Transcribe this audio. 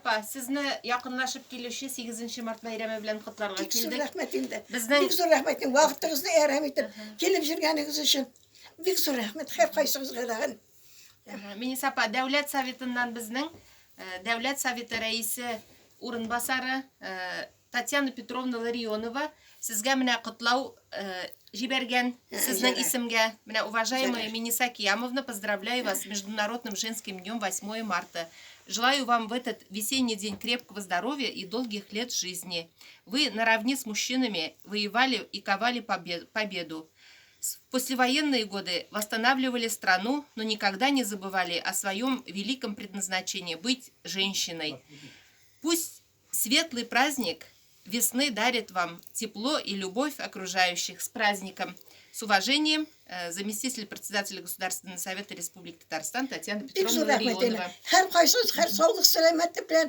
апа, сезне якынлашып килүче 8 март бәйрәме белән котларга Бик зур килдек. рәхмәт инде. Безнең- Бик зур рәхмәт. Вакытыгызны әрәм итеп килеп җиргәнегез өчен. Бик зур рәхмәт. Һәр кайсыгызга да. Минис апа, Дәүләт Советыннан безнең Дәүләт Советы рәисе урынбасары Татьяна Петровна Ларионова сезгә менә котлау җибәргән сезнең Җәрәх. исемгә. Менә уважаемая Җәрәх. Миниса Киямовна, поздравляю вас с Международным женским днем 8 марта. Желаю вам в этот весенний день крепкого здоровья и долгих лет жизни. Вы наравне с мужчинами воевали и ковали победу. В послевоенные годы восстанавливали страну, но никогда не забывали о своем великом предназначении – быть женщиной. Пусть светлый праздник весны дарит вам тепло и любовь окружающих. С праздником! С уважением, заместитель председателя Государственного совета Республики Татарстан Татьяна Бик зур Петровна рәхмәт инде. Ларионова. Һәр кайсыгыз һәр саулык сәламәтлек белән